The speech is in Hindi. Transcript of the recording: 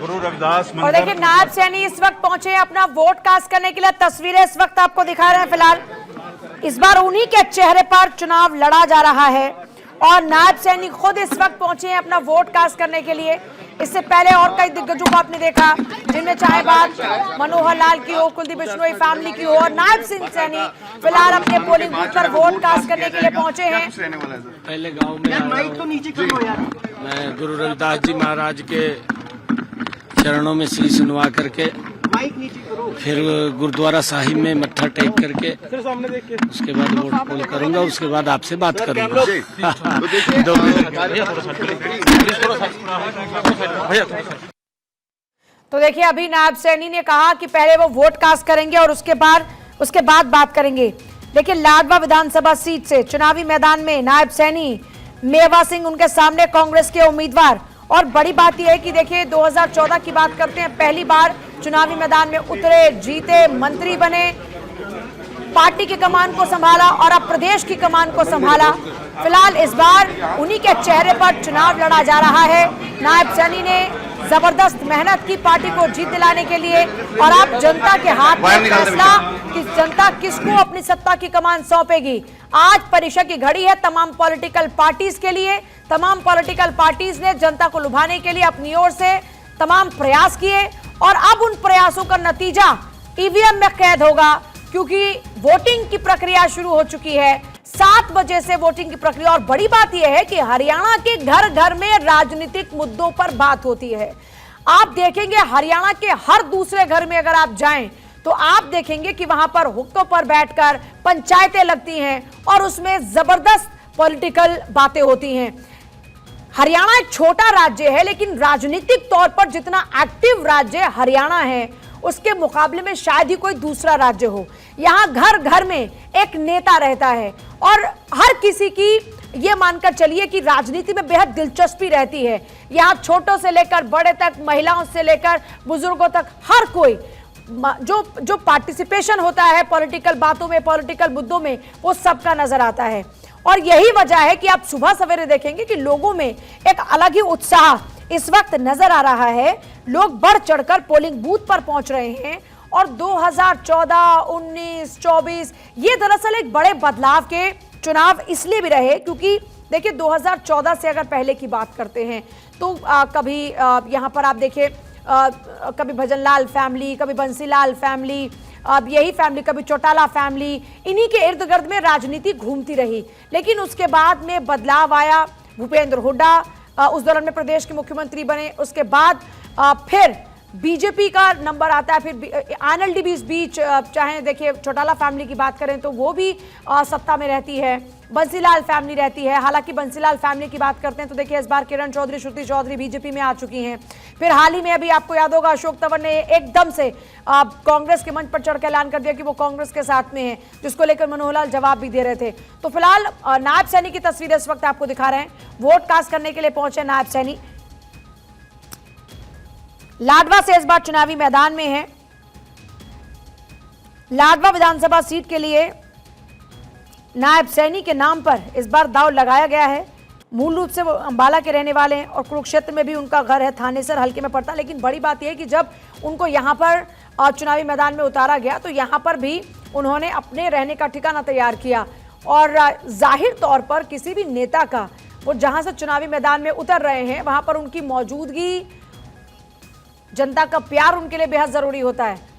गुरु रविदास और देखिए नायब सैनी इस वक्त पहुंचे हैं अपना वोट कास्ट करने के लिए। तस्वीरें इस वक्त आपको दिखा रहे हैं। फिलहाल इस बार उन्हीं के चेहरे पर चुनाव लड़ा जा रहा है और नायब सैनी खुद इस वक्त पहुंचे हैं अपना वोट कास्ट करने के लिए। इससे पहले और कई दिग्गजों को आपने देखा, जिनमें चाहे बात मनोहर लाल की हो, कुलदीप बिश्नोई फैमिली की हो, और नायब सिंह सैनी फिलहाल अपने पोलिंग बूथ पर वोट कास्ट करने के लिए पहुंचे हैं। पहले गांव में मैं गुरु रविदास जी महाराज के चरणों में शीश नवा करके फिर गुरुद्वारा साहिब में मत्था टेक करके उसके बाद वोट पोल करूंगा। उसके बाद आपसे बात करूंगा। तो देखिए अभी नायब सैनी ने कहा कि पहले वो वोट कास्ट करेंगे और उसके बाद बात करेंगे। लेकिन लाडवा विधानसभा सीट से चुनावी मैदान में नायब सैनी, मेवा सिंह उनके सामने कांग्रेस के उम्मीदवार। और बड़ी बात यह है कि देखिए 2014 की बात करते हैं, पहली बार चुनावी मैदान में उतरे, जीते, मंत्री बने, पार्टी की कमान को संभाला और अब प्रदेश की कमान को संभाला। फिलहाल इस बार उन्हीं के चेहरे पर चुनाव लड़ा जा रहा है। नायब सैनी ने जबरदस्त मेहनत की पार्टी को जीत दिलाने के लिए और अब जनता के हाथ में फैसला कि जनता किसको अपनी सत्ता की कमान सौंपेगी। आज परीक्षा की घड़ी है तमाम पॉलिटिकल पार्टीज के लिए। तमाम पॉलिटिकल पार्टीज ने जनता को लुभाने के लिए अपनी ओर से तमाम प्रयास किए और अब उन प्रयासों का नतीजा ईवीएम में कैद होगा, क्योंकि वोटिंग की प्रक्रिया शुरू हो चुकी है। 7 बजे से वोटिंग की प्रक्रिया। और बड़ी बात यह है कि हरियाणा के घर घर में राजनीतिक मुद्दों पर बात होती है। आप देखेंगे हरियाणा के हर दूसरे घर में अगर आप जाएं तो आप देखेंगे कि वहां पर हुक्कों पर बैठकर पंचायतें लगती हैं और उसमें जबरदस्त पॉलिटिकल बातें होती हैं। हरियाणा एक छोटा राज्य है, लेकिन राजनीतिक तौर पर जितना एक्टिव राज्य हरियाणा है उसके मुकाबले में शायद ही कोई दूसरा राज्य हो। यहाँ घर घर में एक नेता रहता है और हर किसी की ये मानकर चलिए कि राजनीति में बेहद दिलचस्पी रहती है। यहाँ छोटों से लेकर बड़े तक, महिलाओं से लेकर बुजुर्गों तक, हर कोई जो पार्टिसिपेशन होता है पॉलिटिकल बातों में, पॉलिटिकल मुद्दों में, वो सबका नजर आता है। और यही वजह है कि आप सुबह सवेरे देखेंगे कि लोगों में एक अलग ही उत्साह इस वक्त नजर आ रहा है। लोग बढ़ चढ़कर पोलिंग बूथ पर पहुंच रहे हैं और 2014, 19, 24 ये दरअसल एक बड़े बदलाव के चुनाव इसलिए भी रहे क्योंकि देखिए 2014 से अगर पहले की बात करते हैं तो कभी यहाँ पर आप देखिए कभी भजनलाल फैमिली, कभी बंसीलाल फैमिली, अब यही फैमिली, कभी चौटाला फैमिली, इन्हीं के इर्द गिर्द में राजनीति घूमती रही। लेकिन उसके बाद में बदलाव आया, भूपेंद्र हुड्डा उस दौरान में प्रदेश के मुख्यमंत्री बने। उसके बाद फिर बीजेपी का नंबर आता है, फिर आनएलडी भी इस बीच, चाहे देखिए चौटाला फैमिली की बात करें तो वो भी सत्ता में रहती है, बंसीलाल फैमिली रहती है। हालांकि बंसीलाल फैमिली की बात करते हैं तो देखिए इस बार किरण चौधरी, श्रुति चौधरी बीजेपी में आ चुकी हैं। फिर हाल ही में अभी आपको याद होगा अशोक तंवर ने एकदम से कांग्रेस के मंच पर चढ़ के ऐलान कर दिया कि वो कांग्रेस के साथ में है, जिसको लेकर मनोहर लाल जवाब भी दे रहे थे। तो फिलहाल नायब सैनी की तस्वीरें इस वक्त आपको दिखा रहे हैं। वोट कास्ट करने के लिए पहुंचे नायब सैनी। लाडवा से इस बार चुनावी मैदान में है। लाडवा विधानसभा सीट के लिए नायब सैनी के नाम पर इस बार दांव लगाया गया है। मूल रूप से वो अंबाला के रहने वाले हैं और कुरुक्षेत्र में भी उनका घर है, थानेसर हल्के में पड़ता है। लेकिन बड़ी बात यह है कि जब उनको यहाँ पर चुनावी मैदान में उतारा गया तो यहाँ पर भी उन्होंने अपने रहने का ठिकाना तैयार किया और जाहिर तौर पर किसी भी नेता का वो जहाँ से चुनावी मैदान में उतर रहे हैं वहाँ पर उनकी मौजूदगी, जनता का प्यार उनके लिए बेहद जरूरी होता है।